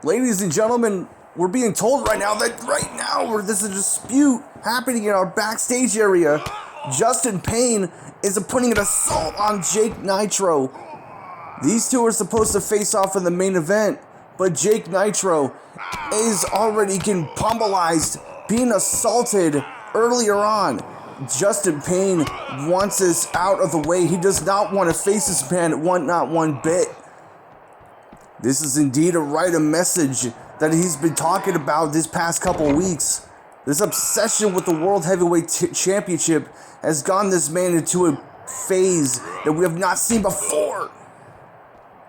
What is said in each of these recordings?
Ladies and gentlemen, we're being told right now where there's a dispute happening in our backstage area. Justin Payne is putting an assault on Jake Nitro. These two are supposed to face off in the main event, but Jake Nitro is already getting pummelized, being assaulted earlier on. Justin Payne wants this out of the way. He does not want to face this man not one bit. This is indeed a message that he's been talking about this past couple of weeks. This obsession with the World Heavyweight Championship has gotten this man into a phase that we have not seen before.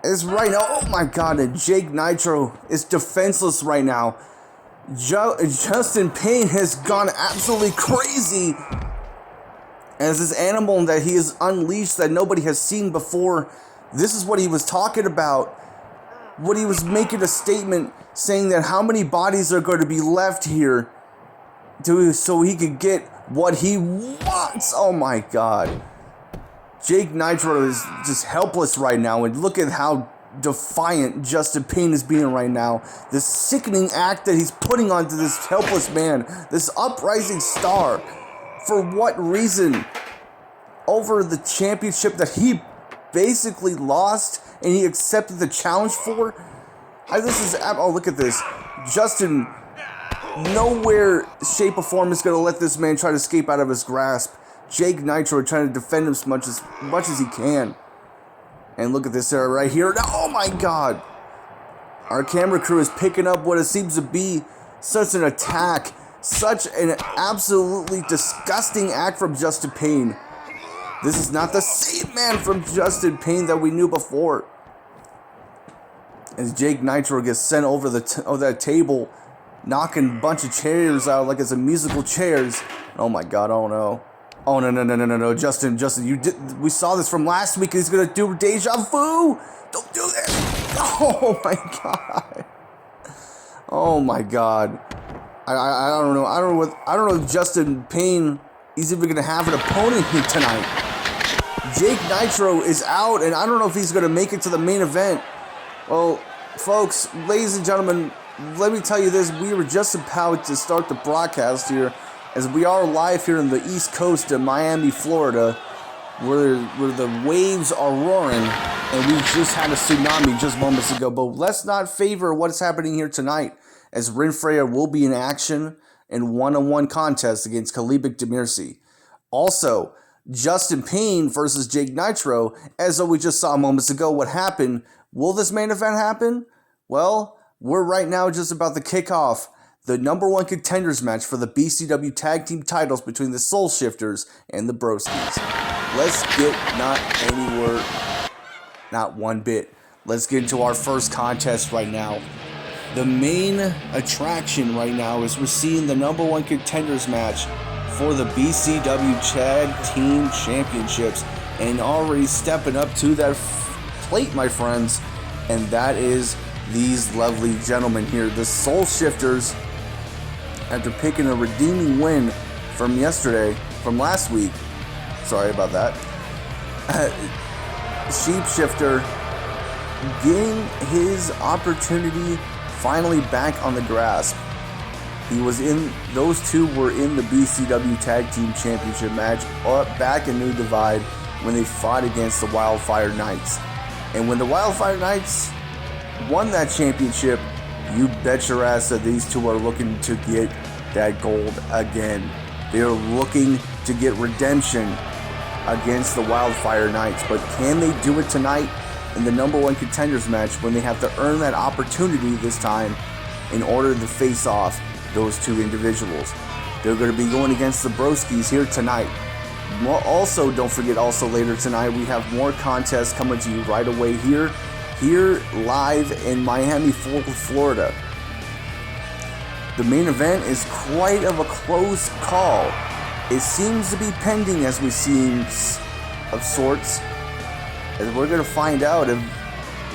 It's right now, oh my god, and Jake Nitro is defenseless right now. Justin Payne has gone absolutely crazy as this animal that he has unleashed that nobody has seen before. This is what he was talking about. What he was making a statement saying that how many bodies are going to be left here so he could get what he wants. Oh my god. Jake Nitro is just helpless right now, and look at how defiant Justin Payne is being right now. This sickening act that he's putting onto this helpless man, this uprising star. For what reason? Over the championship that he basically lost and he accepted the challenge for? Oh, look at this. Justin, nowhere, shape, or form is going to let this man try to escape out of his grasp. Jake Nitro trying to defend him as much as he can. And look at this area right here. Oh my god. Our camera crew is picking up what it seems to be such an attack. Such an absolutely disgusting act from Justin Payne. This is not the same man from Justin Payne that we knew before. As Jake Nitro gets sent over that table, knocking a bunch of chairs out like it's a musical chairs. Oh my god, oh no. Oh no, Justin, we saw this from last week. He's gonna do deja vu. Don't do this. Oh my god. Oh my god. I don't know. I don't know if Justin Payne is even gonna have an opponent here tonight. Jake Nitro is out, and I don't know if he's gonna make it to the main event. Well, folks, ladies and gentlemen, let me tell you this. We were just about to start the broadcast here, as we are live here in the East Coast of Miami, Florida, where the waves are roaring, and we just had a tsunami just moments ago. But let's not favor what's happening here tonight, as Rin Freya will be in action in one-on-one contest against Kalibik Demirci. Also, Justin Payne versus Jake Nitro, as though we just saw moments ago what happened. Will this main event happen? Well, we're right now just about to kick off the number one contenders match for the BCW Tag Team titles between the SoulShifters and the Broskiz. Let's get not one bit. Let's get into our first contest right now. The main attraction right now is we're seeing the number one contenders match for the BCW Tag Team Championships, and already stepping up to that plate, my friends, and that is these lovely gentlemen here, the SoulShifters. After picking a redeeming win from last week. Sorry about that. Sheepshifter getting his opportunity finally back on the grasp. Those two were in the BCW Tag Team Championship match back in New Divide when they fought against the Wildfire Knights. And when the Wildfire Knights won that championship, you bet your ass that these two are looking to get that gold again. They are looking to get redemption against the Wildfire Knights. But can they do it tonight in the number one contenders match when they have to earn that opportunity this time in order to face off those two individuals? They're going to be going against the Broskiz here tonight. Also, don't forget, later tonight we have more contests coming to you right away here live in Miami, Florida. The main event is quite of a close call. It seems to be pending, as we see, of sorts. As we're going to find out if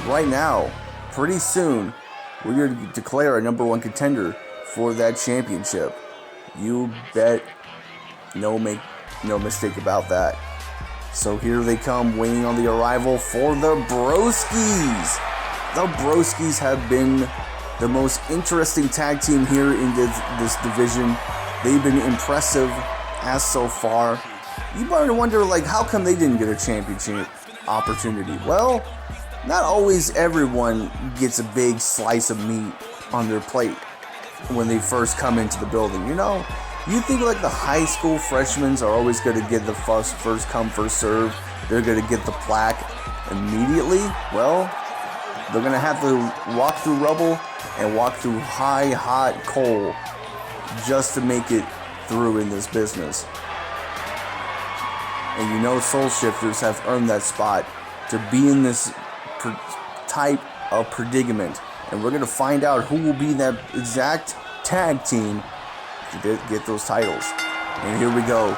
right now, pretty soon, we're going to declare a number one contender for that championship. You bet, no mistake about that. So here they come, waiting on the arrival for the Broskiz. The Broskiz have been the most interesting tag team here in this division. They've been impressive as so far. You might wonder, like, how come they didn't get a championship opportunity? Well, not always everyone gets a big slice of meat on their plate when they first come into the building. You know, you think like the high school freshmen are always going to get the first come, first serve. They're going to get the plaque immediately. Well, they're going to have to walk through rubble and walk through high, hot coal just to make it through in this business. And you know, SoulShifters have earned that spot to be in this type of predicament. And we're going to find out who will be that exact tag team to get those titles. And here we go.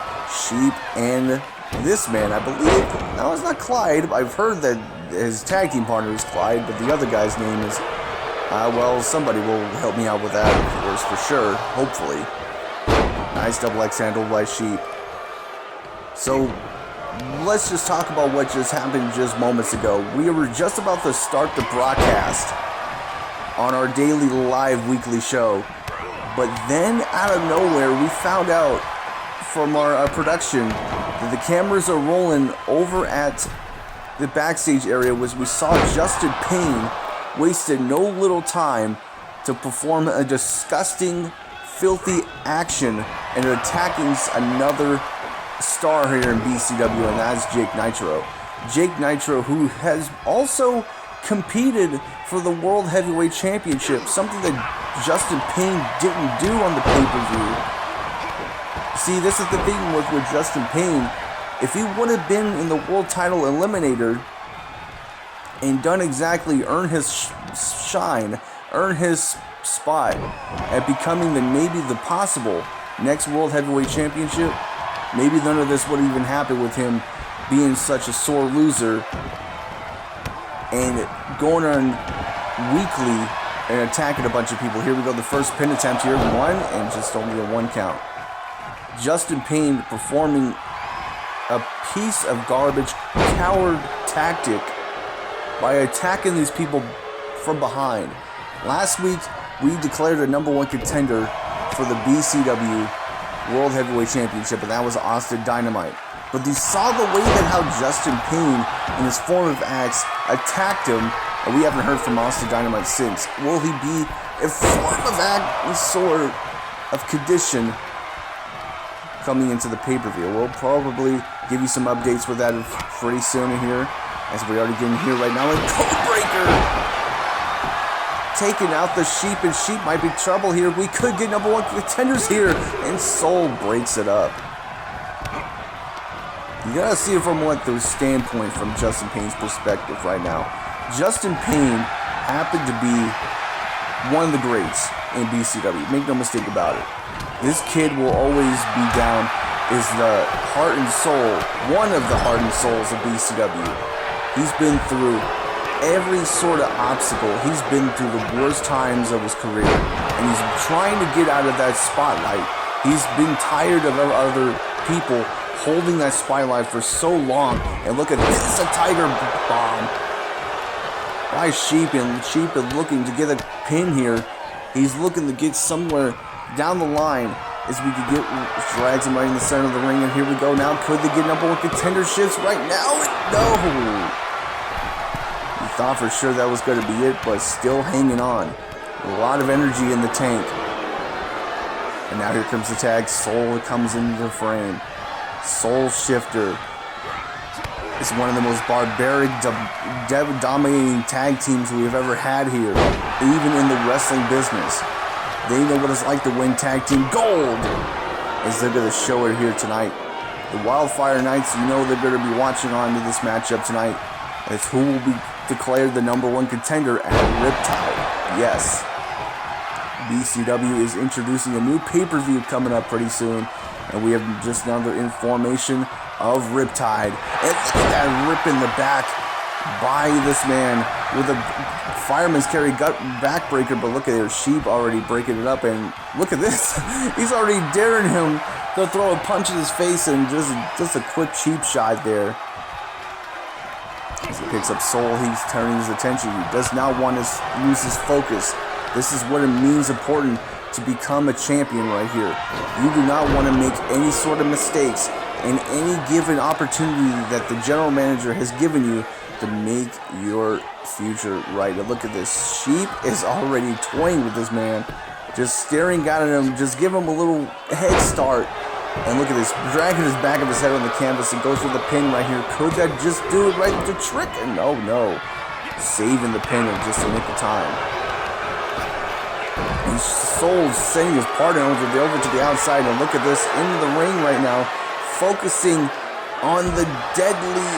Sheep and this man, I believe. No, it's not Clyde. I've heard that his tag team partner is Clyde, but the other guy's name is... well, somebody will help me out with that, of course, for sure. Hopefully. Nice double X handle by Sheep. So, let's just talk about what just happened just moments ago. We were just about to start the broadcast on our daily live weekly show. But then, out of nowhere, we found out from our production that the cameras are rolling over at the backstage area, was we saw Justin Payne wasted no little time to perform a disgusting, filthy action and attacking another star here in BCW, and that's Jake Nitro. Jake Nitro, who has also competed for the World Heavyweight Championship, something that Justin Payne didn't do on the pay-per-view. See, this is the thing with Justin Payne. If he would have been in the World Title Eliminator and done exactly, earn his shine, earn his spot at becoming maybe the possible next World Heavyweight Championship, maybe none of this would even happen with him being such a sore loser and going on weekly and attacking a bunch of people. Here we go, the first pin attempt here, one, and just only a 1 count. Justin Payne performing a piece of garbage, coward tactic by attacking these people from behind. Last week, we declared a #1 contender for the BCW World Heavyweight Championship, and that was Austin Dynamite. But you saw the way that how Justin Payne, in his form of acts, attacked him, and we haven't heard from Austin Dynamite since. Will he be a form of act, sort of condition coming into the pay-per-view? We'll probably give you some updates with that pretty soon in here, as we already getting here right now. And Codebreaker taking out the Sheep, and Sheep might be trouble here. We could get #1 contenders here, and Soul breaks it up. You gotta see it from like the standpoint from Justin Payne's perspective right now. Justin Payne happened to be one of the greats in BCW. Make no mistake about it. This kid will always be down, is the heart and soul, one of the heart and souls of BCW. He's been through every sort of obstacle. He's been through the worst times of his career, and he's trying to get out of that spotlight. He's been tired of other people holding that spotlight for so long. And look at this, a Tiger Bomb by Sheep, and Sheep is looking to get a pin here. He's looking to get somewhere down the line as we could get, drags him right in the center of the ring, and here we go now. Could they get #1 contenderships right now? No! You thought for sure that was going to be it, but still hanging on. A lot of energy in the tank. And now here comes the tag. Soul comes into the frame. SoulShifter is one of the most barbaric, dominating tag teams we've ever had here, even in the wrestling business. They know what it's like to win tag team gold, as they're going to show it here tonight. The Wildfire Knights, you know they're going to be watching on to this matchup tonight, as who will be declared the #1 contender at Riptide. Yes, BCW is introducing a new pay-per-view coming up pretty soon, and we have just another information of Riptide. And look at that rip in the back by this man with a fireman's carry gut backbreaker, but look at their Sheep already breaking it up, and look at this. He's already daring him to throw a punch in his face, and just a quick cheap shot there. As he picks up Soul, he's turning his attention. He does not want to lose his focus This is what it means important to become a champion right here. You do not want to make any sort of mistakes in any given opportunity that the general manager has given you to make your future right. And look at this. Sheep is already toying with this man. Just staring down at him. Just give him a little head start. And look at this. Dragging his back of his head on the canvas and goes for the pin right here. Could that just do it right? The trick? And no. Saving the pin in just a nick of time. And Soul sending his partner over to the outside. And look at this. In the ring right now. Focusing on the deadly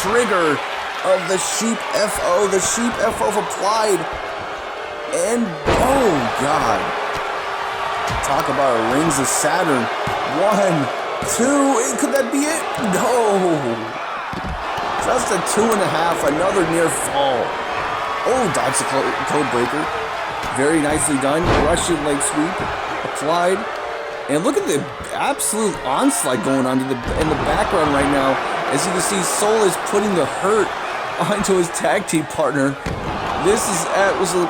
trigger of the Sheep FO. The Sheep FO applied. And, oh, God. Talk about Rings of Saturn. 1, 2, could that be it? No. Just a 2.5, another near fall. Oh, dodge the code breaker. Very nicely done. Russian leg sweep applied. And look at the absolute onslaught going on in the background right now. As you can see, Soul is putting the hurt onto his tag team partner. This was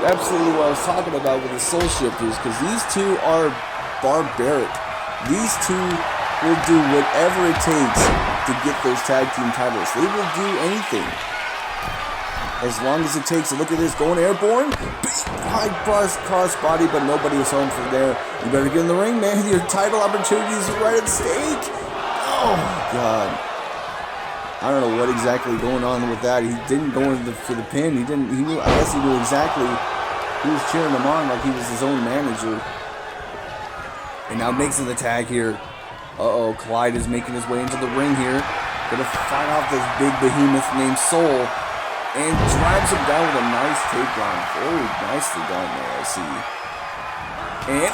absolutely what I was talking about with the SoulShifters, because these two are barbaric. These two will do whatever it takes to get those tag team titles. They will do anything as long as it takes. Look at this, going airborne. Big high cross body, but nobody was home from there. You better get in the ring, man. Your title opportunities are right at stake. Oh, God. I don't know what exactly going on with that. He didn't go in for the pin. He knew. I guess he knew exactly. He was cheering him on like he was his own manager. And now mixing the tag here. Clyde is making his way into the ring here. Gonna fight off this big behemoth named Soul. And drives him down with a nice takedown. Very nicely done there, I see. And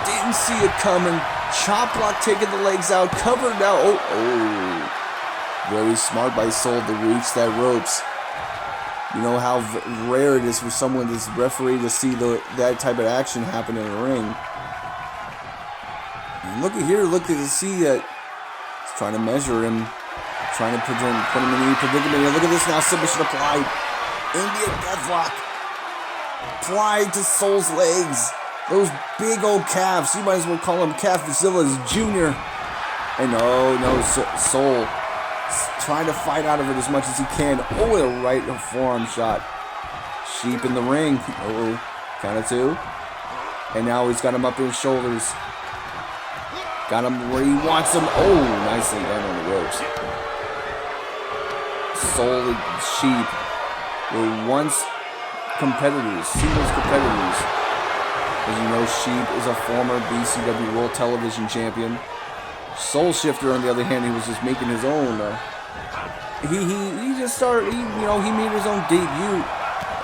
didn't see it coming. Chop block taking the legs out. Covered now. Oh. Very smart by Soul to reach that ropes. You know how rare it is for someone, this referee, to see that type of action happen in a ring. And look at here, see that he's trying to measure him, trying to put him in any predicament. And look at this now, submission applied. Indian deathlock. Applied to Soul's legs. Those big old calves. You might as well call them Calfzilla's Jr. And Soul trying to fight out of it as much as he can. Oh, a right forearm shot. Sheep in the ring. Count of 2. And now he's got him up in his shoulders. Got him where he wants him. Oh, nicely done on the ropes. Soul and Sheep were once competitors, singles competitors. As you know, Sheep is a former BCW World Television Champion. SoulShifter, on the other hand, he was just making his own. He just started. He made his own debut,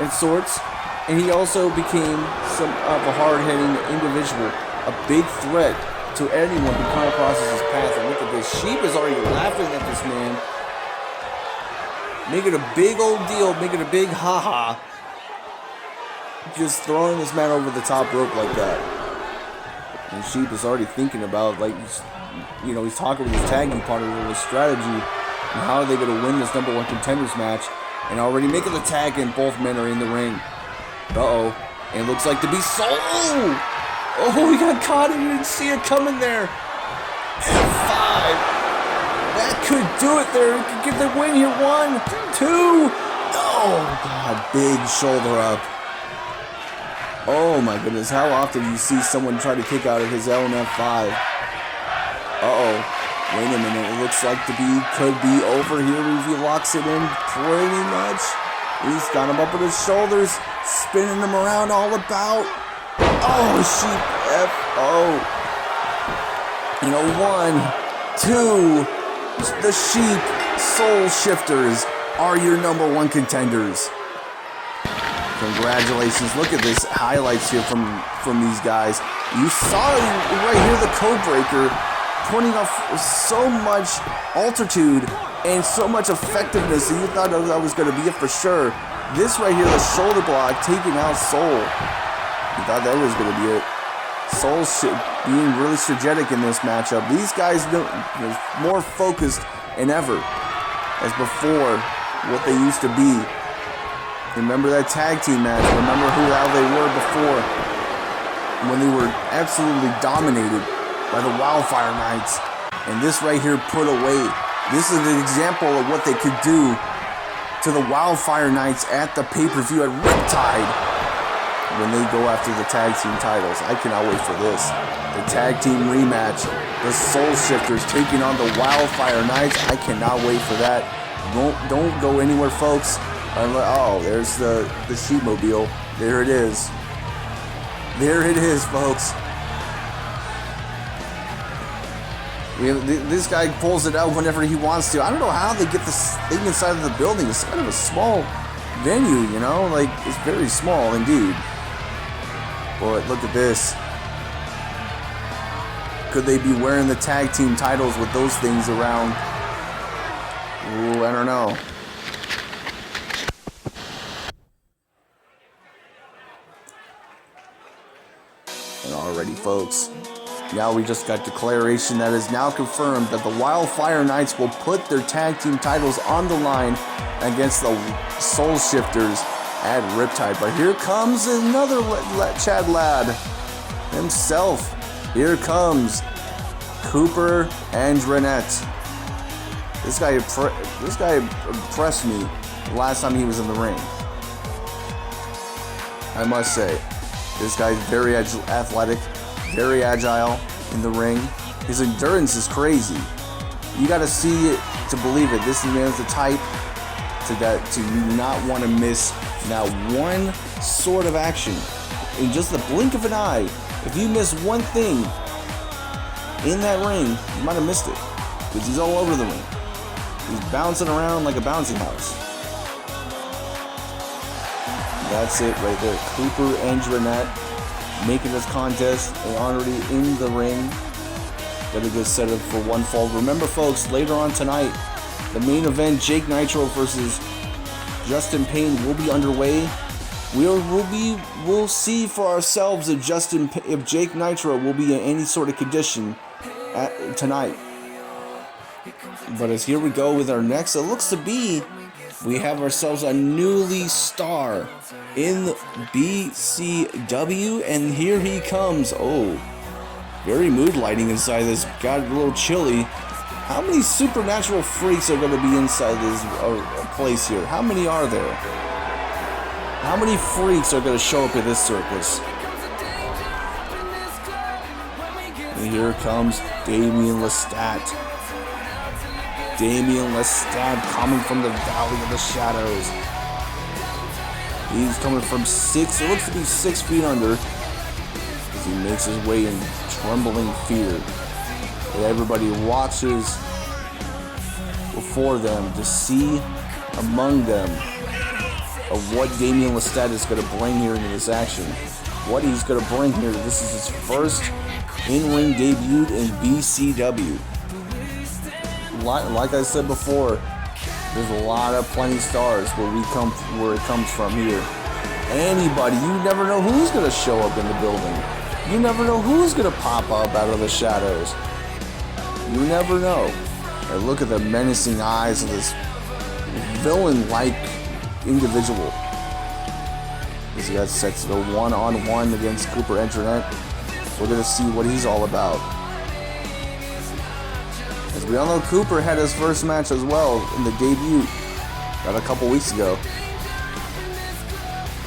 in sorts, and he also became some of a hard-hitting individual, a big threat to anyone who comes across his path. And look at this. Sheep is already laughing at this man, making a big old deal, making a big ha-ha, just throwing this man over the top rope like that. And Sheep is already thinking about, he's talking with his tag team partner with his strategy and how are they going to win this number 1 contenders match, and already making the tag, and both men are in the ring. And it looks like to be Soul. Oh, he got caught and you didn't see it coming there. F5. That could do it there. He could get the win here. 1, 2. Oh, God. Big shoulder up. Oh, my goodness. How often do you see someone try to kick out of his own F5? Wait a minute. It looks like could be over here if he locks it in pretty much. He's got him up with his shoulders, spinning him around all about. Oh, Sheep F.O. 1, 2. The Sheep SoulShifters are your number 1 contenders. Congratulations. Look at this highlights here from these guys. You saw right here the code breaker putting off so much altitude and so much effectiveness that you thought that was going to be it for sure. This right here, the shoulder block, taking out Soul. You thought that was going to be it. Soul being really strategic in this matchup. These guys are more focused than ever as before what they used to be. Remember that tag team match. Remember how they were before, when they were absolutely dominated by the Wildfire Knights. And this right here put away. This is an example of what they could do to the Wildfire Knights at the pay-per-view at Riptide when they go after the tag team titles. I cannot wait for this. The tag team rematch. The SoulShifters taking on the Wildfire Knights. I cannot wait for that. Don't go anywhere, folks. Oh, there's the Sheepmobile. There it is. There it is, folks. This guy pulls it out whenever he wants to. I don't know how they get this thing inside of the building. It's kind of a small venue, you know? Like, it's very small indeed. But look at this. Could they be wearing the tag team titles with those things around? Ooh, I don't know. And already, folks, now we just got declaration that is now confirmed that the Wildfire Knights will put their tag team titles on the line against the SoulShifters at Riptide. But here comes another Chad lad himself. Here comes Cooper and Renette. This guy impressed me last time he was in the ring. I must say, this guy's very athletic, very agile in the ring. His endurance is crazy. You got to see it to believe it. This man's the type to not want to miss not one sort of action. In just the blink of an eye, if you miss one thing in that ring, you might have missed it, because he's all over the ring. He's bouncing around like a bouncy house. That's it right there. Cooper and Renette making this contest and already in the ring. Got a good setup for one fall. Remember, folks, later on tonight, the main event, Jake Nitro versus Justin Payne, will be underway. We'll see for ourselves if Jake Nitro will be in any sort of condition tonight. But as here we go with our next, it looks to be we have ourselves a newly star in BCW, and here he comes. Oh, very mood lighting inside this. Got a little chilly. How many supernatural freaks are going to be inside this place here? How many are there? How many freaks are going to show up at this circus? And here comes Damien Lestat. Damien Lestat coming from the Valley of the Shadows. He's coming from it looks to be 6 feet under, as he makes his way in trembling fear. And everybody watches before them to see among them of what Damien Lestat is going to bring here into this action. What he's going to bring here. This is his first in-ring debut in BCW. Like I said before, there's a lot of plenty stars where it comes from here. Anybody, you never know who's going to show up in the building. You never know who's going to pop up out of the shadows. You never know. And look at the menacing eyes of this villain-like individual. As he got set to the one-on-one against Cooper and Renette. We're going to see what he's all about. As we all know, Cooper had his first match as well in the debut about a couple weeks ago.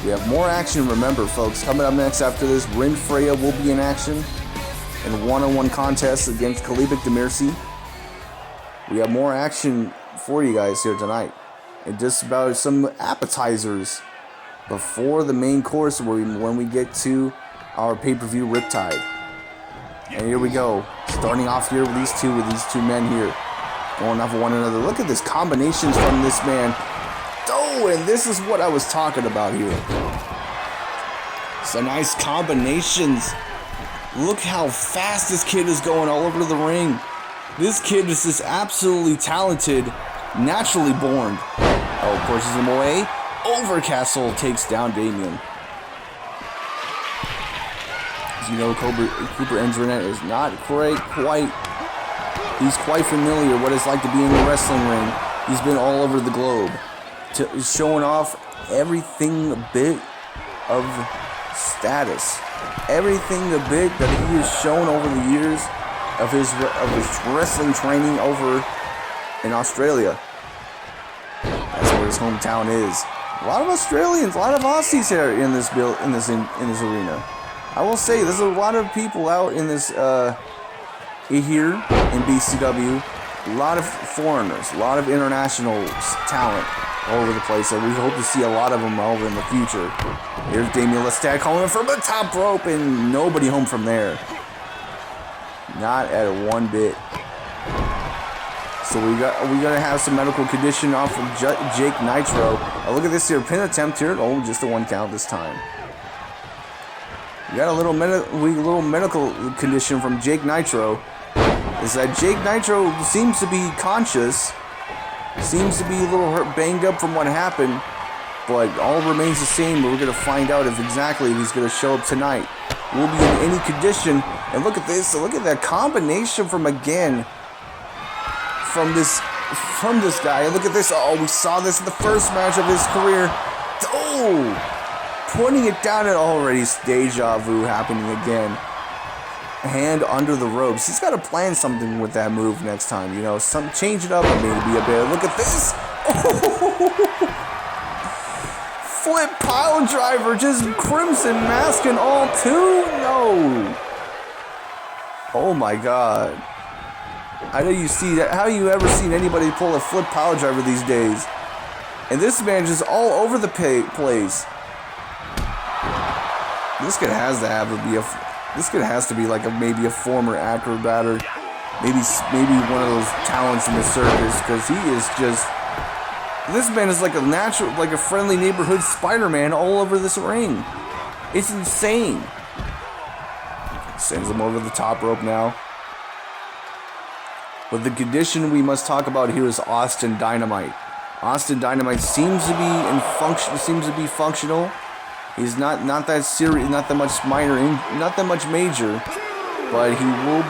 We have more action, remember, folks. Coming up next after this, Rin Freya will be in action in a one-on-one contest against Kalibik Demirci. We have more action for you guys here tonight. And just about some appetizers before the main course when we get to our pay-per-view Riptide. And here we go. Starting off here with these two men here. Going off of one another. Look at this combinations from this man. Oh, and this is what I was talking about here. Some nice combinations. Look how fast this kid is going all over the ring. This kid is just absolutely talented, naturally born. Oh, pushes him away. Overcastle takes down Damien. As you know, Cooper and Renette is not quite. He's quite familiar what it's like to be in the wrestling ring. He's been all over the globe, showing off everything bit of status, everything the bit that he has shown over the years of his wrestling training over in Australia. That's where his hometown is. A lot of Australians, a lot of Aussies here in this arena. I will say, there's a lot of people out in this here in BCW. A lot of foreigners, a lot of international talent all over the place, and we hope to see a lot of them over in the future. Here's Damien Lestat coming from the top rope, and nobody home from there. Not at one bit. So we gotta have some medical condition off from Jake Nitro. Oh, look at this here, pin attempt here. Oh, just a 1 count this time. We got a little medical condition from Jake Nitro. Is that Jake Nitro seems to be conscious, seems to be a little hurt, banged up from what happened, but all remains the same. But we're gonna find out if exactly if he's gonna show up tonight. We'll be in any condition. And look at this! Look at that combination from this guy. Look at this! Oh, we saw this in the first match of his career. Oh, putting it down, and already deja vu happening again. Hand under the ropes. He's got to plan something with that move next time. You know, change it up maybe a bit. Look at this! Oh. Flip pile driver, just crimson mask and all too. No. Oh my God. I know you see that. How you ever seen anybody pull a flip pile driver these days? And this man just all over the place. This kid has to have to be This kid has to be like maybe a former acrobat or maybe one of those talents in the circus, because he is just. This man is like a natural, like a friendly neighborhood Spider-Man all over this ring. It's insane. Sends him over the top rope now. But the condition we must talk about here is Austin Dynamite. Austin Dynamite seems to be functional. He's not that serious, not that much minor, not that much major, but he will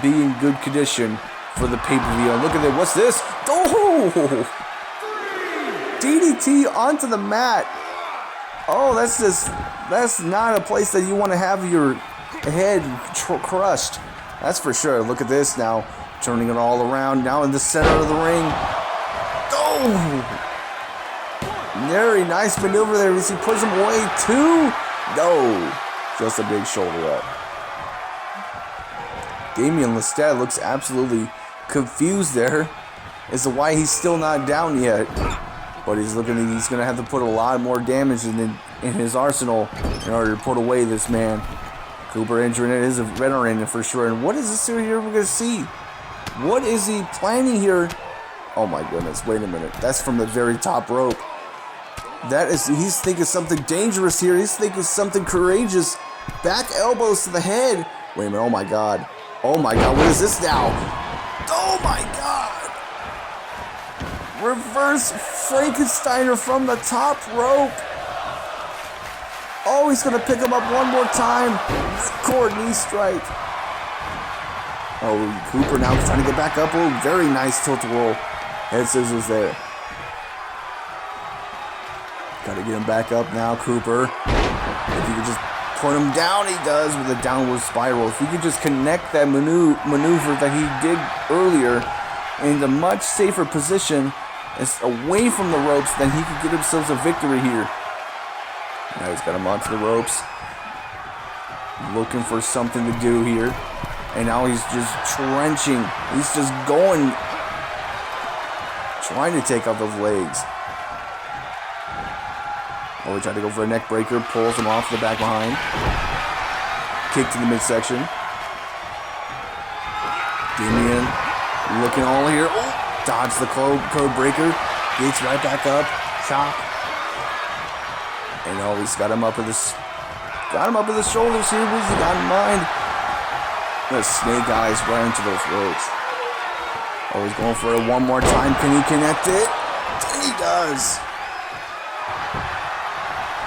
be in good condition for the pay-per-view. Look at that! What's this? Oh! DDT onto the mat. Oh, that's not a place that you want to have your head crushed. That's for sure. Look at this now, turning it all around. Now in the center of the ring. Oh! Very nice maneuver there as he puts him away too. No, just a big shoulder up. Damien Lestat looks absolutely confused there as to why he's still not down yet. But he's gonna have to put a lot more damage in his arsenal in order to put away this man. Cooper entering it is a veteran for sure. And what is this here we're gonna see? What is he planning here? Oh my goodness, wait a minute. That's from the very top rope. He's thinking something dangerous here. He's thinking something courageous. Back elbows to the head. Wait a minute, oh my God. Oh my God, what is this now? Oh my God. Reverse Frankensteiner from the top rope. Oh, he's gonna pick him up one more time. Cord knee strike. Oh, Cooper now trying to get back up. Oh, very nice tilt-a-whirl. Head scissors there. Gotta get him back up now, Cooper. If you could just put him down, he does with a downward spiral. If you could just connect that maneuver that he did earlier in a much safer position, it's away from the ropes, then he could get himself a victory here. Now he's got him onto the ropes. Looking for something to do here. And now he's just trenching. He's just going. Trying to take out those legs. Oh, he tried to go for a neck breaker. Pulls him off the back behind. Kick to the midsection. Damien looking all here. Oh, dodge the code breaker. Gates right back up. Chop. And oh, he's got him up with his shoulders here. What's he got in mind? The snake eyes right into those ropes. Oh, he's going for it one more time. Can he connect it? And he does.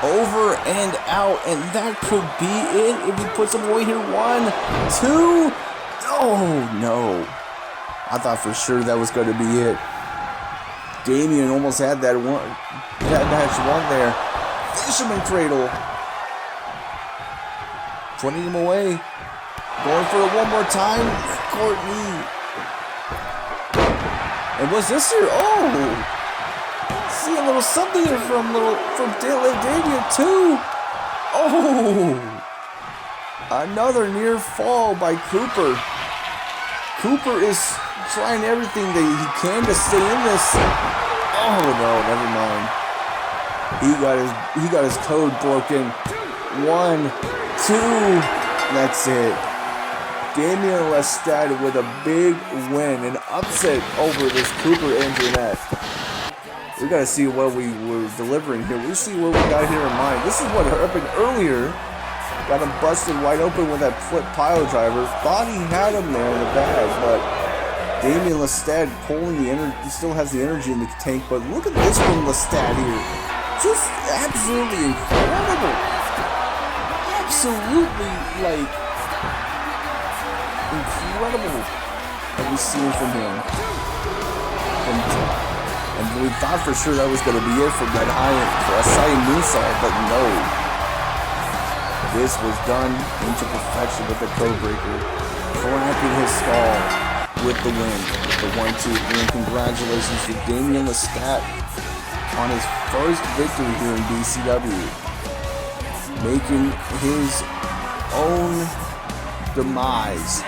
Over and out, and that could be it if he puts him away here. 1, 2. Oh no! I thought for sure that was going to be it. Damien almost had that match won there. Fisherman cradle. Putting him away. Going for it one more time. Courtney. And what's this here? Oh! See a little something here from Damien too. Oh! Another near fall by Cooper. Cooper is trying everything that he can to stay in this. Oh no, never mind. He got his code broken. 1, 2. That's it. Damien Lestat with a big win, an upset over this Cooper Antoinette. We gotta see what we were delivering here. We see what we got here in mind. This is what happened earlier. Got him busted wide open with that flip pile driver. Thought he had him there in the bag, but Damien Lestat pulling the energy. He still has the energy in the tank, but look at this from Lestat here. Just absolutely incredible. Absolutely, like, incredible that we see from him. And we thought for sure that was going to be it from that high moonsault, but no. This was done into perfection with the code breaker, cracking his skull with the win, with the 1-2. And congratulations to Damien Lestat on his first victory here in BCW, making his own demise.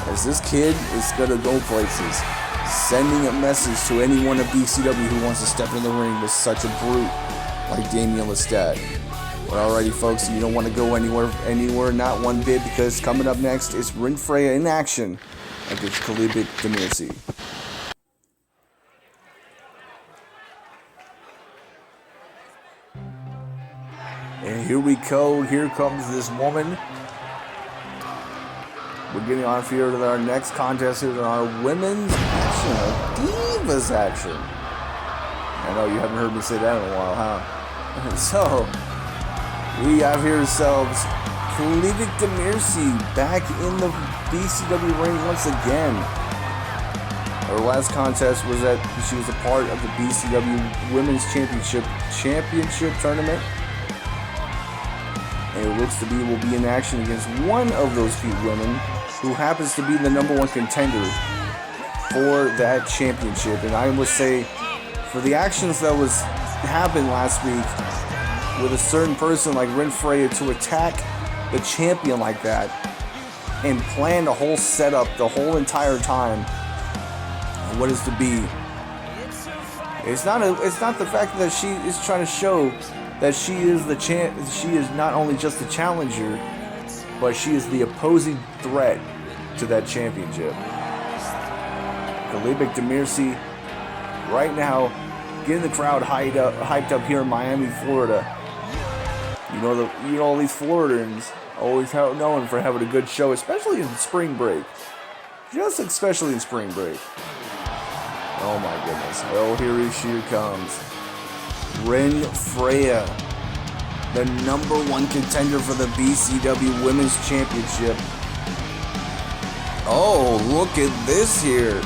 As this kid is gonna go places, sending a message to anyone at BCW who wants to step in the ring with such a brute like Damien Lestat. But alrighty, folks, you don't want to go anywhere, not one bit, because coming up next is Rin Freya in action against Kalibik Demirci. And here we go. Here comes this woman. We're getting on here to our next contest here in our women's action, our Divas action. I know you haven't heard me say that in a while, huh? So, we have here ourselves Kalibik Demirci back in the BCW ring once again. Her last contest was that she was a part of the BCW Women's Championship tournament. And it looks to be will be in action against one of those few women who happens to be the #1 contender for that championship. And I would say, for the actions that happened last week with a certain person like Rin Freya to attack the champion like that and plan the whole setup the whole entire time, what is to be? It's not the fact that she is trying to show that she is she is not only just the challenger, but she is the opposing threat to that championship. Kalibik Demirci right now getting the crowd hyped up here in Miami, Florida. You know all these Floridans always known for having a good show, especially in spring break. Just especially in spring break. Oh my goodness. Oh, here she comes. Rin Freya, the #1 contender for the BCW Women's Championship. Oh, look at this here.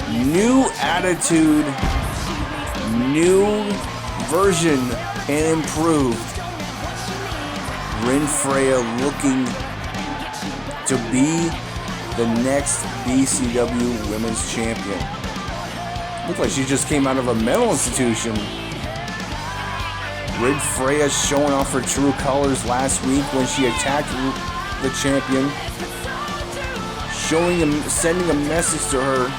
New attitude, new version, and improved. Rin Freya looking to be the next BCW Women's Champion. Looks like she just came out of a mental institution. Rin Freya showing off her true colors last week when she attacked the champion, sending a message to her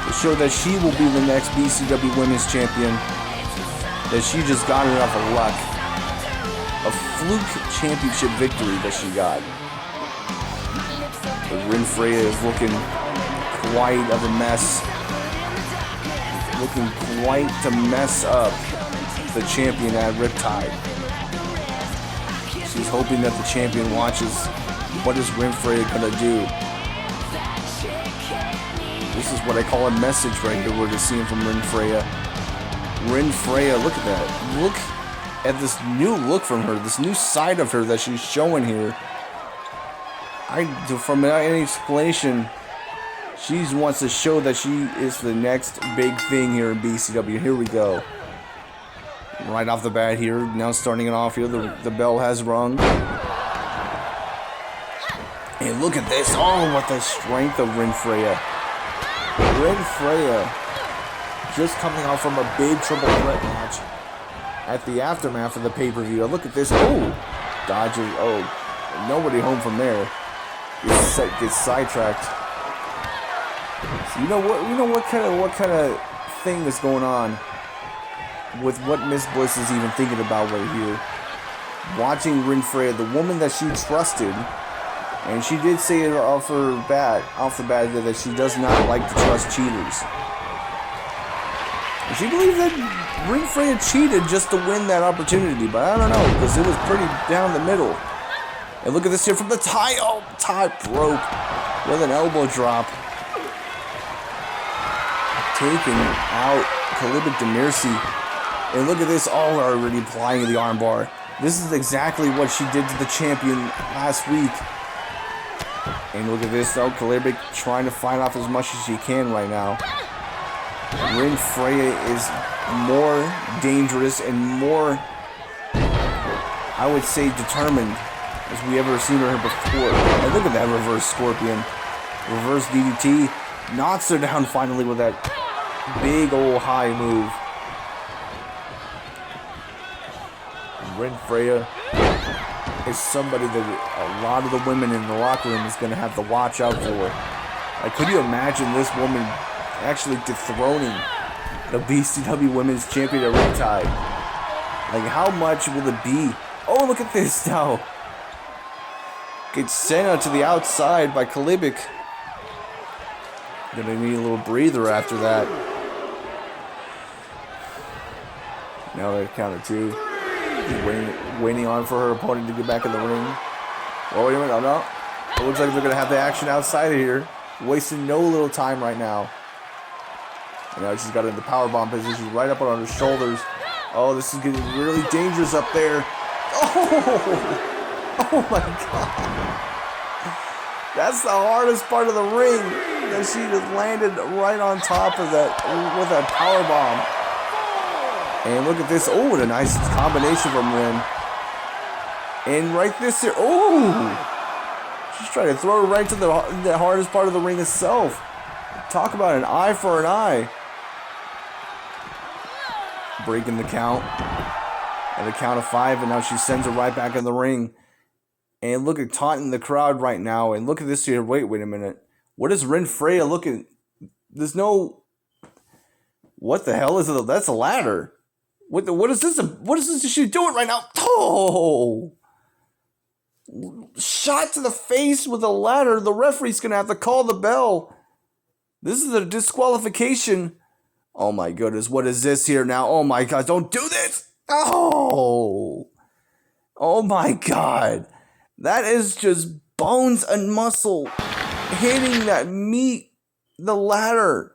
to show that she will be the next BCW Women's Champion, that she just got enough of luck. A fluke championship victory that she got. But Rin Freya is looking quite of a mess. Looking quite to mess up the champion at Riptide. She's hoping that the champion watches. What is Rin Freya gonna do? This is what I call a message right here we're just seeing from Rin Freya. Rin Freya, look at that. Look at this new look from her, this new side of her that she's showing here. From any explanation, She wants to show that she is the next big thing here in BCW. Here we go. Right off the bat here. Now starting it off here. The bell has rung. And look at this. Oh, what the strength of Rin Freya. Rin Freya just coming out from a big triple threat match at the aftermath of the pay-per-view. Look at this. Oh, dodges. Oh, nobody home from there. Gets sidetracked. So you know what kind of thing is going on with what Miss Bliss is even thinking about right here. Watching Rin Freya, the woman that she trusted, and she did say it off the bat that she does not like to trust cheaters. And she believes that Rin Freya cheated just to win that opportunity, but I don't know, because it was pretty down the middle. And look at this here from the tie. Oh, top rope with an elbow drop. Taking out Kalibik Demirci. And look at this, all already applying the armbar. This is exactly what she did to the champion last week. And look at this, though, Kalibik trying to fight off as much as she can right now. Rin Freya is more dangerous and more, I would say, determined as we ever seen her before. And look at that reverse scorpion. Reverse DDT. Knocks her down finally with that big old high move. Rin Freya is somebody that a lot of the women in the locker room is going to have to watch out for. Like, could you imagine this woman actually dethroning the BCW Women's Champion at Riptide? Like, how much will it be? Oh, look at this now. Gets sent out to the outside by Kalibik. Gonna need a little breather after that. Now they're counted two. Waiting on for her opponent to get back in the ring. Oh, wait a minute. Oh, no. It looks like they're going to have the action outside of here. Wasting no little time right now. And now she's got in the powerbomb position right up on her shoulders. Oh, this is getting really dangerous up there. Oh my God. That's the hardest part of the ring. That she just landed right on top of that with that powerbomb. And look at this. Oh, what a nice combination from Rin. And right this here. Oh! She's trying to throw her right to the hardest part of the ring itself. Talk about an eye for an eye. Breaking the count. At a count of 5, and now she sends her right back in the ring. And look at taunting the crowd right now. And look at this here. Wait a minute. What is Rin Freya looking? There's no... What the hell is it? That's a ladder. What is this? What is this she doing right now? Oh! Shot to the face with a ladder. The referee's going to have to call the bell. This is a disqualification. Oh my goodness. What is this here now? Oh my God. Don't do this. Oh. Oh my God. That is just bones and muscle hitting that meat, the ladder.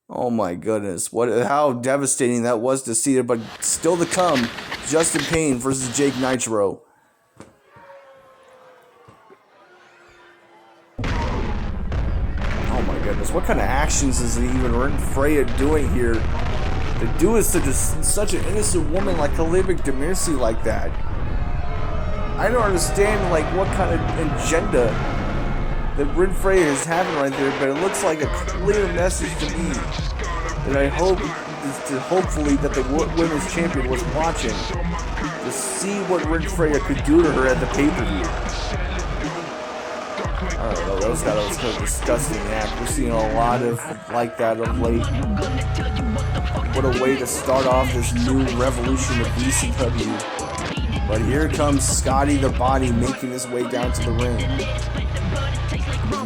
Oh my goodness. How devastating that was to see it, but still to come, Justin Payne versus Jake Nitro. Oh my goodness. What kind of actions is even Rin Freya doing here? To do it to such an innocent woman like Kalibik Demirci like that. I don't understand like what kind of agenda that Rin Freya is having right there, but it looks like a clear message to me that I hope is to hopefully that the Women's Champion was watching to see what Rin Freya could do to her at the pay-per-view. I don't know, that was kind of a disgusting act. We're seeing a lot of like that of late. What a way to start off this new revolution of BCW. But here comes Scotty the Body making his way down to the ring.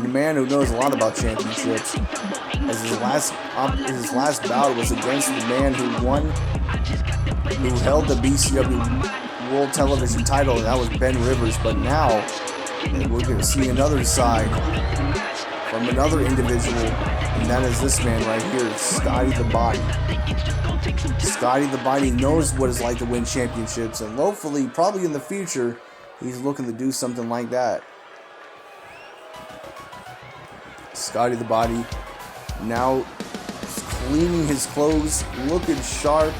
The man who knows a lot about championships. As his last bout was against the man who held the BCW World Television title, and that was Ben Rivers. But now we're going to see another side from another individual, and that is this man right here, Scotty the Body. Scotty the Body knows what it's like to win championships, and hopefully, probably in the future, he's looking to do something like that. Scotty the Body now cleaning his clothes, looking sharp.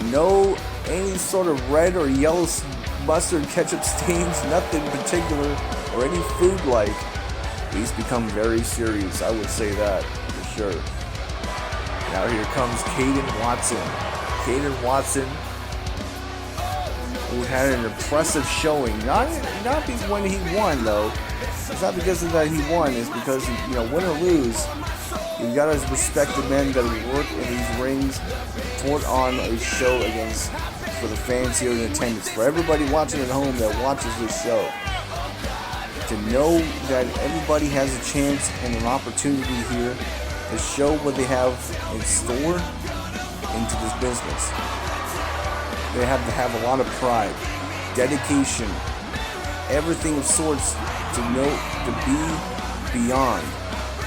No any sort of red or yellow mustard ketchup stains, nothing particular or any food-like. He's become very serious, I would say that for sure. Now here comes Caden Watson. Caden Watson, who had an impressive showing. Not when he won though. It's not because of that he won. It's because win or lose, you gotta respect the men that work in these rings, put on a show against for the fans here in attendance, for everybody watching at home that watches this show. To know that everybody has a chance and an opportunity here to show what they have in store into this business. They have to have a lot of pride, dedication, everything of sorts to know, to be beyond,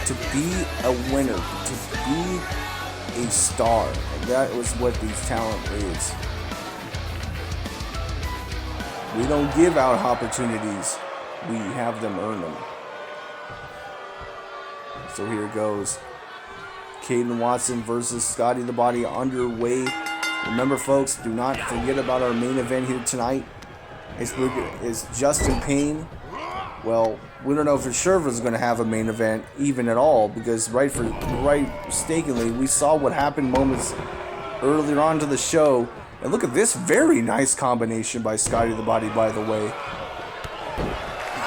to be a winner, to be a star. And that was what these talent is. We don't give out opportunities. We have them earn them. So here it goes. Caden Watson versus Scotty the Body underway. Remember, folks, do not forget about our main event here tonight. It's Justin Payne. Well, we don't know for sure if it's going to have a main event even at all, because right mistakenly, we saw what happened moments earlier on to the show. And look at this very nice combination by Scotty the Body, by the way.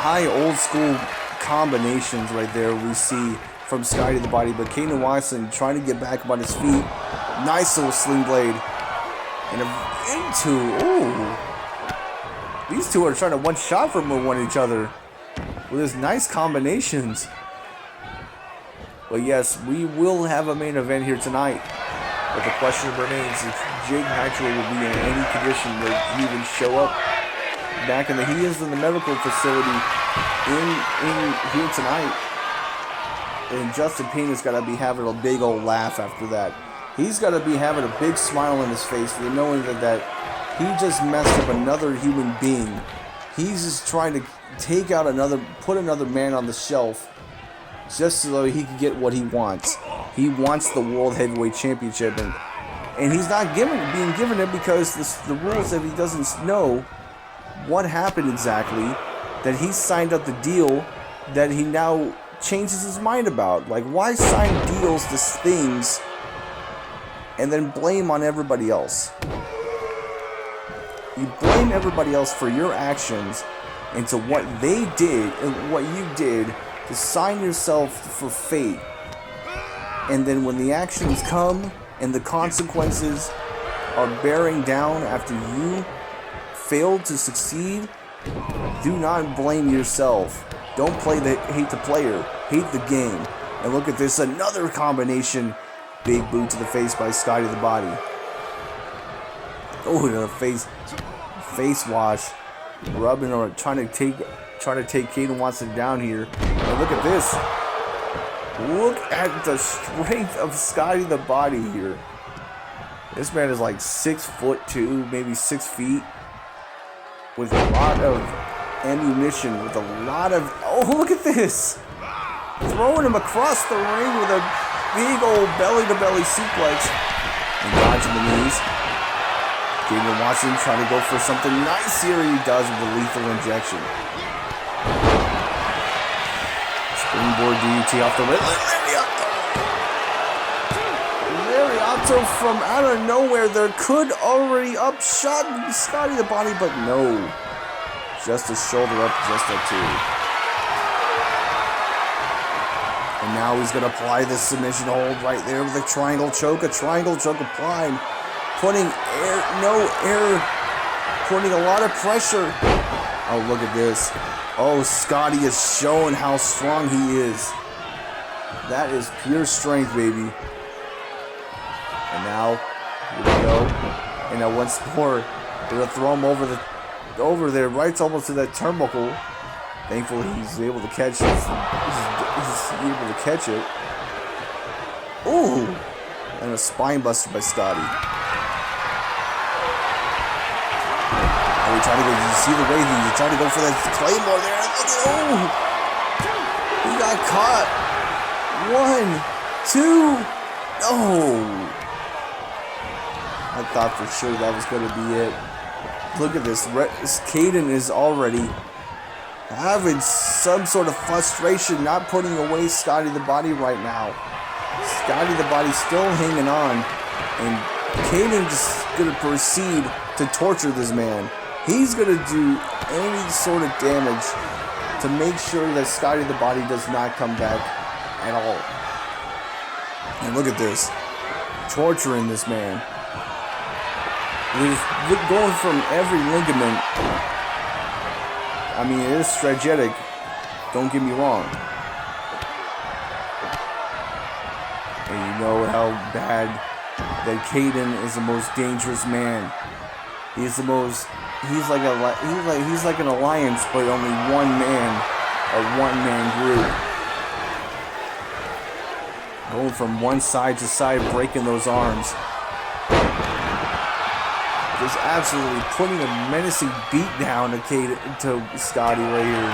High old school combinations right there we see from Scotty the Body, but Caden Watson trying to get back up on his feet. Nice little sling blade. And these two are trying to one shot from one each other with his nice combinations. But yes, we will have a main event here tonight. But the question remains if Jake Nitro will be in any condition to even show up back in he is in the medical facility in here tonight. And Justin Payne has got to be having a big old laugh after that. He's got to be having a big smile on his face for knowing that he just messed up another human being. He's just trying to put another man on the shelf just so he can get what he wants. He wants the World Heavyweight Championship, and he's not being given it because the rules that he doesn't know what happened exactly, that he signed up the deal that he now changes his mind about. Like, why sign deals to things and then blame on everybody else? You blame everybody else for your actions into what they did and what you did to sign yourself for fate. And then when the actions come and the consequences are bearing down after you failed to succeed, do not blame yourself. Don't hate the player, hate the game. And look at this, another combination. Big boot to the face by Scotty the Body. Oh, the face wash, rubbing or trying to take Caden Watson down here. And look at this. Look at the strength of Scotty the Body here. This man is like 6'2", maybe 6 feet, with a lot of ammunition, with a lot of. Oh, look at this! Throwing him across the ring with a big old belly-to-belly suplex and dodging the knees. Caden Watson trying to go for something nice here. He does with the lethal injection. Springboard DDT off the ring. Lariato from out of nowhere. There could already upshot Scotty the Body, but no. Just a shoulder up, just a two. And now he's going to apply the submission hold right there with a triangle choke. A triangle choke applied. Putting putting a lot of pressure. Oh, look at this. Oh, Scotty is showing how strong he is. That is pure strength, baby. And now, here we go. And now once more, they're going to throw him over there, right almost to that turnbuckle. Thankfully, he's able to catch it. He's able to catch it. Ooh! And a spine buster by Scotty. Did you see the way he's trying to go for that claymore there? Oh! He got caught. 1, 2. No. I thought for sure that was going to be it. Look at this. Caden is already having some sort of frustration, not putting away Scotty the Body right now. Scotty the Body's still hanging on, and Caden just going to proceed to torture this man. He's going to do any sort of damage to make sure that Scotty the Body does not come back at all. And look at this. Torturing this man. We're going from every ligament. I mean, it is strategic. Don't get me wrong. And you know how bad that Caden is the most dangerous man. He's the most. He's like an alliance, but only one man, a one-man group. Going from one side to side, breaking those arms. Just absolutely putting a menacing beat down to Scotty right here.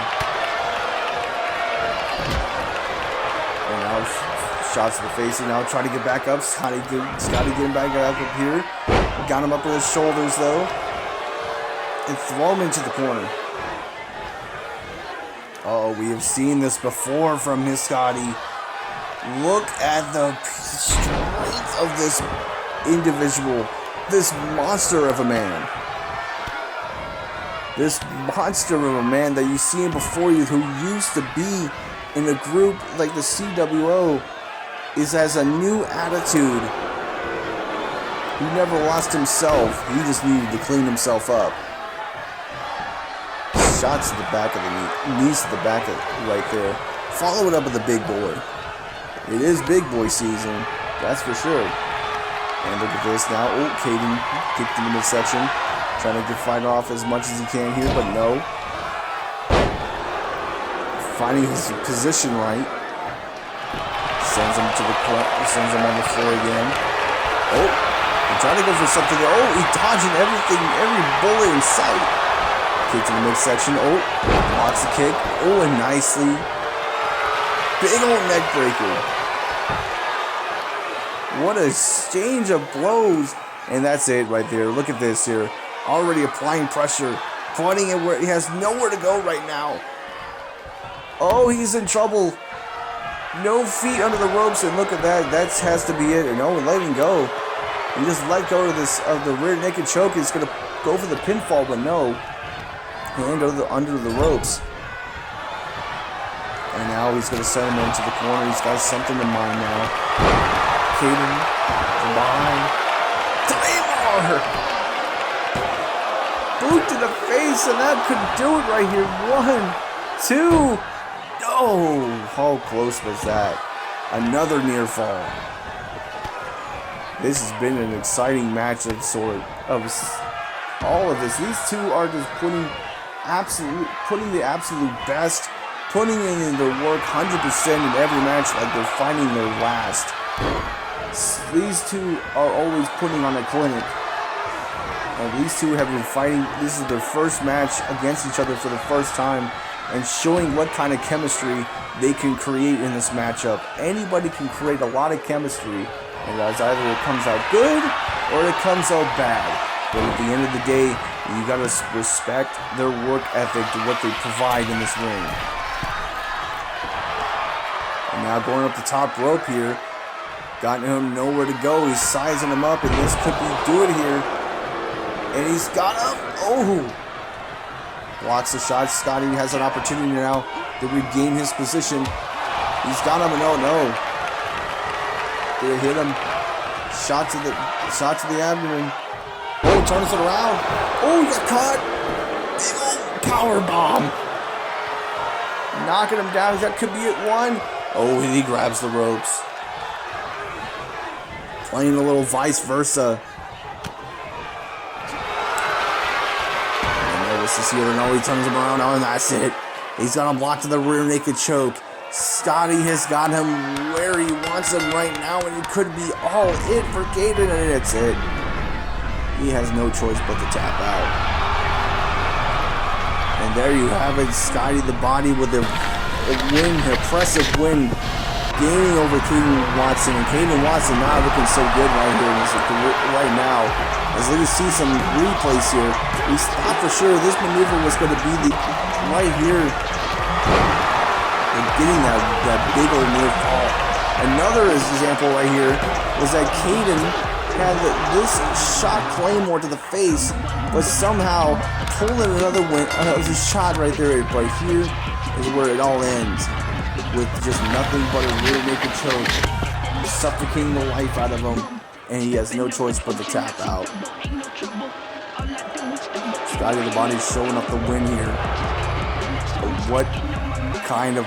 And now shots to the face, and now trying to get back up. Scotty getting back up here. Got him up with his shoulders though. And throw him into the corner. Oh, we have seen this before from Miss Scotty. Look at the strength of this individual. This monster of a man. This monster of a man that you see before you, who used to be in a group like the CWO, has a new attitude. He never lost himself. He just needed to clean himself up. Shots to the back of the knee, knees to the back of right there. Follow it up with a big boy. It is big boy season, that's for sure. And look at this now. Oh, Caden kicked in the midsection, trying to fight off as much as he can here, but no. Finding his position right. Sends him to the sends him on the floor again. Oh, I'm trying to go for something. Oh, he's dodging everything, every bullet in sight. Kick to the midsection. Oh, blocks the kick. Oh, and nicely. Big old neck breaker. What a exchange of blows. And that's it right there. Look at this here. Already applying pressure. Putting it where he has nowhere to go right now. Oh, he's in trouble. No feet under the ropes. And look at that. That has to be it. And oh, letting go. He just let go of the rear naked choke. He's going to go for the pinfall, but no. And under the ropes. And now he's going to send him into the corner. He's got something in mind now. Caden from behind. Claymore! Boot to the face, and that could do it right here. 1, 2. Oh, how close was that? Another near fall. This has been an exciting match of all of this. These two are just putting the absolute best, putting in their work 100% in every match like they're fighting their last. These two are always putting on a clinic. And these two have been fighting. This is their first match against each other for the first time, and showing what kind of chemistry they can create in this matchup. Anybody can create a lot of chemistry, and that's either it comes out good or it comes out bad. But at the end of the day, you gotta respect their work ethic to what they provide in this ring. And now going up the top rope here, got him nowhere to go. He's sizing him up, and this could be do it here. And he's got him. Oh, blocks the shot. Scotty has an opportunity now to regain his position. He's got him, and oh no, did it hit him? Shot to the abdomen. Oh, turns it around. Oh, he got caught. Big old power bomb. Knocking him down. That could be it. 1. Oh, and he grabs the ropes. Playing a little vice versa. And this is here. No, he turns him around. Oh, and that's it. He's got him blocked to the rear naked choke. Scotty has got him where he wants him right now, and it could be all it for Caden, and it's it. He has no choice but to tap out. And there you have it, Scotty the Body with the win, impressive win, gaining over Caden Watson. And Caden Watson not looking so good right here right now. As we see some replays here, we thought for sure this maneuver was going to be the right here, and getting that big old near fall. Another example right here was that Caden had this shot Claymore to the face, but somehow pulling another win. It was a shot right there, but here is where it all ends, with just nothing but a rear naked choke, suffocating the life out of him, and he has no choice but to tap out. Scotty the Body showing up the win here. But what kind of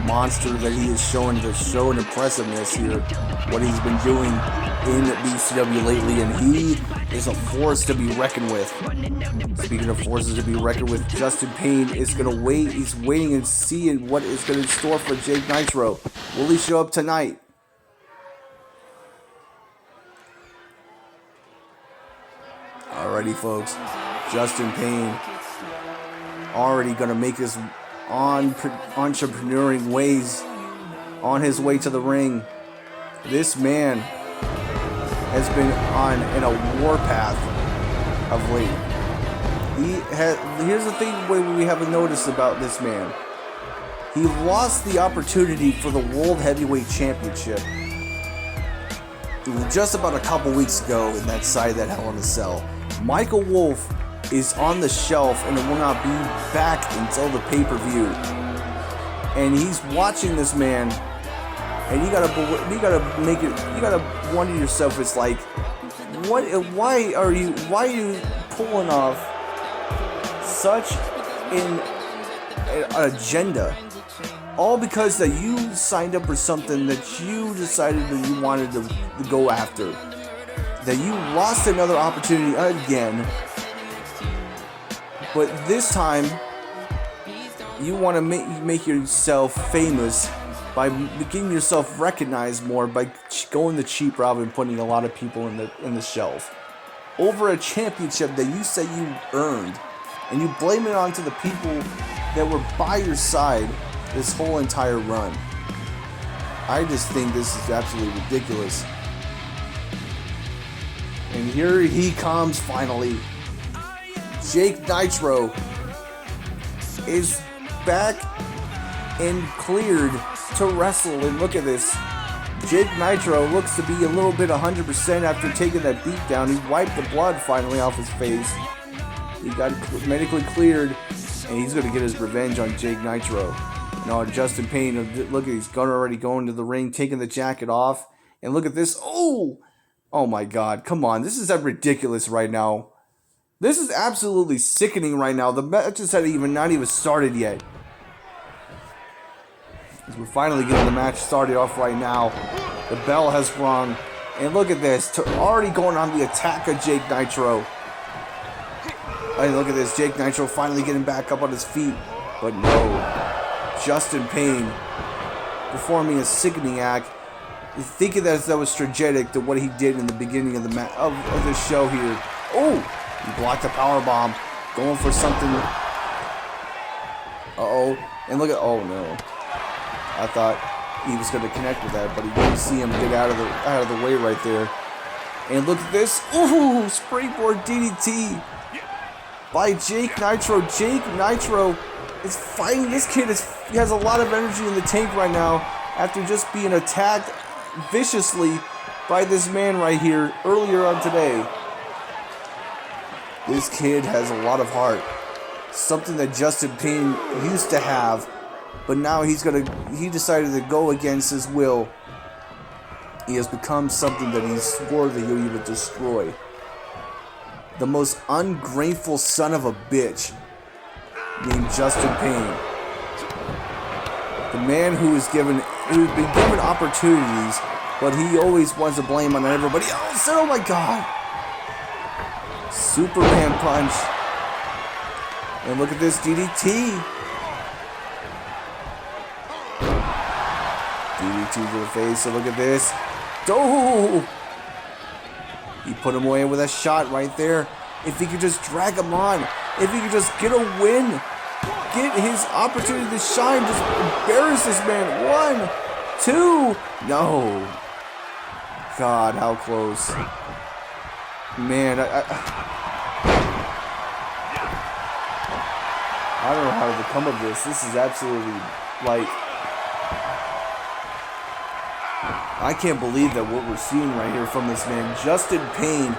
monster that he is showing to show an impressiveness here, what he's been doing in BCW lately, and he is a force to be reckoned with. Speaking of forces to be reckoned with, Justin Payne is going to wait. He's waiting and seeing what is going to store for Jake Nitro. Will he show up tonight? Alrighty, folks. Justin Payne already going to make his entrepreneuring ways on his way to the ring. This man has been in a warpath of late. Here's the thing we haven't noticed about this man. He lost the opportunity for the World Heavyweight Championship just about a couple weeks ago in that side of that Hell in a Cell. Michael Wolf is on the shelf and it will not be back until the pay-per-view. And he's watching this man, and you gotta wonder yourself. It's like, why are you pulling off such an agenda? All because that you signed up for something that you decided that you wanted to go after. That you lost another opportunity again. But this time, you want to make yourself famous by getting yourself recognized more by going the cheap route and putting a lot of people in the shelf over a championship that you say you earned, and you blame it onto the people that were by your side this whole entire run. I just think this is absolutely ridiculous. And here he comes finally. Jake Nitro is back and cleared to wrestle. And look at this. Jake Nitro looks to be a little bit 100% after taking that beat down. He wiped the blood finally off his face. He got medically cleared, and he's going to get his revenge on Jake Nitro. Now Justin Payne, look at, he's already going to the ring, taking the jacket off. And look at this. Oh my God, come on. This is ridiculous right now. This is absolutely sickening right now. The match has not even started yet. As we're finally getting the match started off right now. The bell has rung. And look at this. Already going on the attack of Jake Nitro. Hey, look at this. Jake Nitro finally getting back up on his feet. But no. Justin Payne performing a sickening act. Thinking that was strategic to what he did in the beginning of the of the show here. Oh! He blocked a power bomb, going for something. And look at, oh no. I thought he was going to connect with that, but he didn't see him get out of the way right there. And look at this. Ooh, springboard DDT by Jake Nitro. Jake Nitro is fighting. This kid he has a lot of energy in the tank right now after just being attacked viciously by this man right here earlier on today. This kid has a lot of heart. Something that Justin Payne used to have, but now he decided to go against his will. He has become something that he swore that he would destroy. The most ungrateful son of a bitch named Justin Payne. The man who's been given opportunities, but he always wants to blame on everybody else. Oh my God. Superman punch. And look at this DDT. DDT to the face. So look at this. Oh! He put him away with a shot right there. If he could just drag him on. If he could just get a win. get his opportunity to shine. Just embarrass this man. 1, 2. No. God, how close. Man, I don't know how to come of this. This is absolutely, like, I can't believe that what we're seeing right here from this man. Justin Payne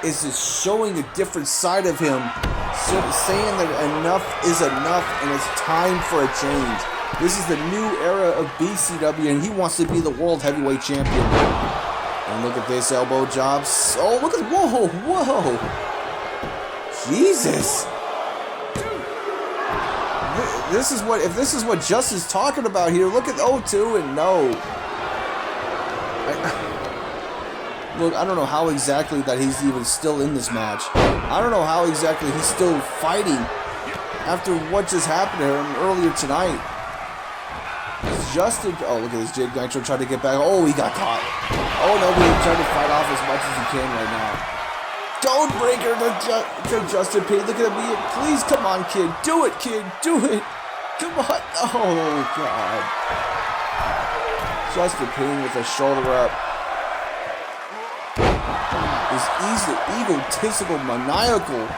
is just showing a different side of him, saying that enough is enough and it's time for a change. This is the new era of BCW and he wants to be the World Heavyweight Champion. And look at this elbow jobs. Oh, look at, whoa. Jesus. This is what, if this is what Justin's talking about here, look at 0-2 and no. Look, I don't know how exactly that he's even still in this match. I don't know how exactly he's still fighting after what just happened to him earlier tonight. Justin, oh look at this, Jake Nitro trying to get back. Oh, he got caught. Oh no, he's trying to fight off as much as he can right now. Don't break her to Justin Payne. Look at him. Please, come on, kid. Do it, kid. Do it. Come on. Oh, God. Justin Payne with a shoulder up. Is egotistical, maniacal.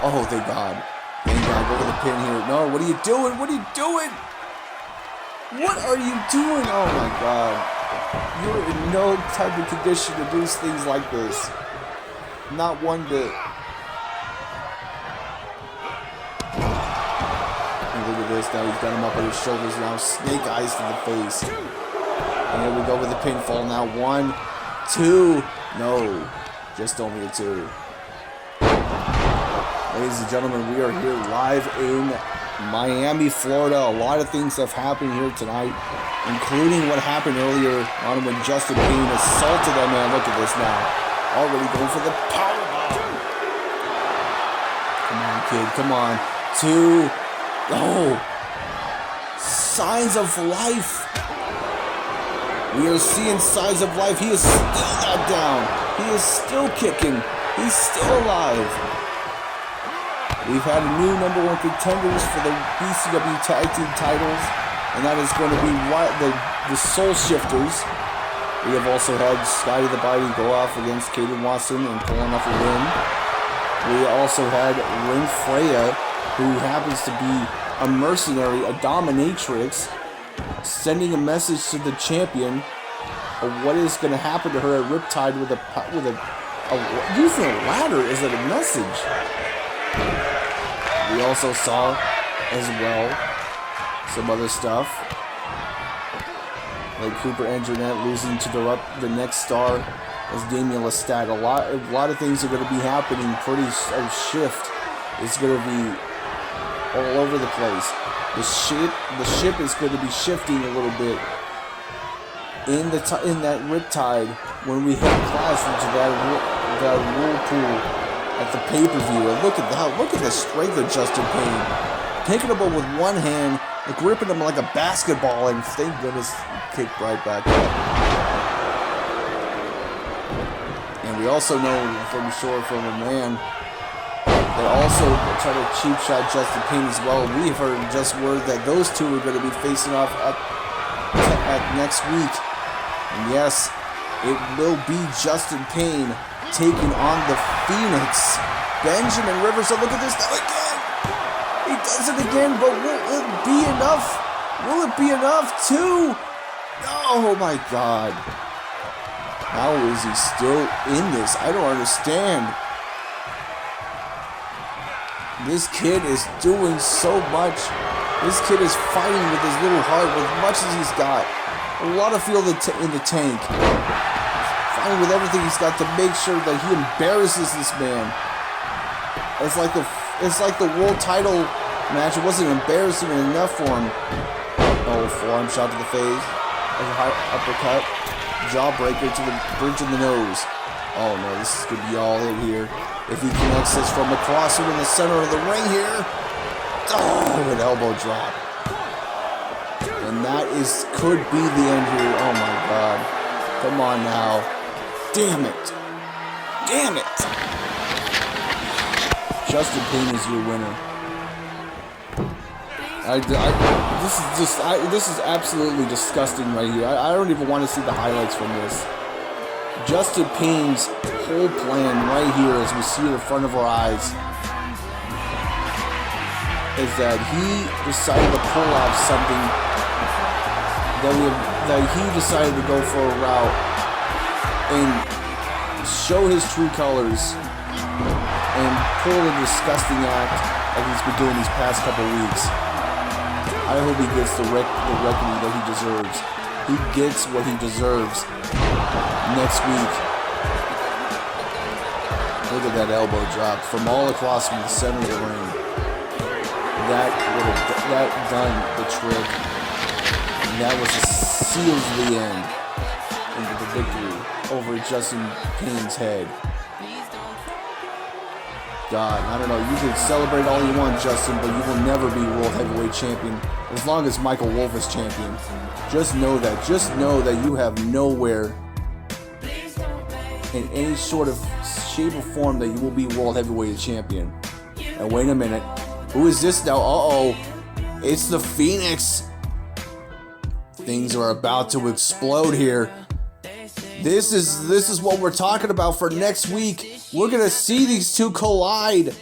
Oh, thank God. Thank God. Go to the pin here. No, what are you doing? What are you doing? What are you doing? Oh, my God. You're in no type of condition to do things like this. Not one bit. And look at this. Now he's got him up on his shoulders now. Snake eyes to the face. And here we go with the pinfall now. 1, 2. No. Just only a 2. Ladies and gentlemen, we are here live in Miami, Florida. A lot of things have happened here tonight, including what happened earlier on when Justin Payne assaulted that man. Look at this now. Already going for the powerbomb. Come on, kid. Come on. 2. Oh. Signs of life. We are seeing signs of life. He is still not down. He is still kicking. He's still alive. We've had a new #1 contenders for the BCW Tag Team titles, and that is going to be the SoulShifters. We have also had Scotty the Body go off against Caden Watson and pulling off a win. We also had Rin Freya, who happens to be a mercenary, a dominatrix, sending a message to the champion of what is going to happen to her at Riptide with a using a ladder as a message. We also saw as well some other stuff, like Cooper and Jeanette losing to the next star as Damian Lestat. A lot of things are going to be happening. Pretty shift. It's going to be all over the place. The ship is going to be shifting a little bit in that Riptide when we hit class into that whirlpool at the pay-per-view. And look at that! Look at the strength of Justin Payne, picking him up with one hand, like gripping him like a basketball, and thank goodness he kicked right back up. And we also know from a man. They also try to cheap shot Justin Payne as well. We've heard just word that those two are going to be facing off at next week. And yes, it will be Justin Payne taking on the Phoenix. Benjamin Rivers. So look at this now again. He does it again, but will it be enough? Will it be enough too? Oh my God. How is he still in this? I don't understand. This kid is doing so much. This kid is fighting with his little heart, with as much as he's got. A lot of fuel in the tank. Fighting with everything he's got to make sure that he embarrasses this man. It's like the world title match. It wasn't embarrassing enough for him. Oh, forearm shot to the face. A high uppercut. Jawbreaker to the bridge of the nose. Oh no, this is going to be all in here. If he connects this from across in the center of the ring here. Oh, an elbow drop. And that could be the end here. Oh my God. Come on now. Damn it. Damn it. Justin Payne is your winner. This is absolutely disgusting right here. I don't even want to see the highlights from this. Justin Payne's whole plan right here, as we see it in front of our eyes, is that he decided to pull off something that he decided to go for a route and show his true colors and pull a disgusting act like he's been doing these past couple weeks. I hope he gets the reckoning that he deserves. He gets what he deserves next week. Look at that elbow drop from all across from the center of the ring. That done the trick. And that was the seals the end into the victory over Justin Payne's head. God, I don't know. You can celebrate all you want, Justin, but you will never be World Heavyweight Champion as long as Michael Wolf is champion. Just know that. Just know that you have nowhere in any sort of shape or form that you will be World Heavyweight Champion. And wait a minute. Who is this now? Uh-oh. It's the Phoenix. Things are about to explode here. This is what we're talking about for next week. We're going to see these two collide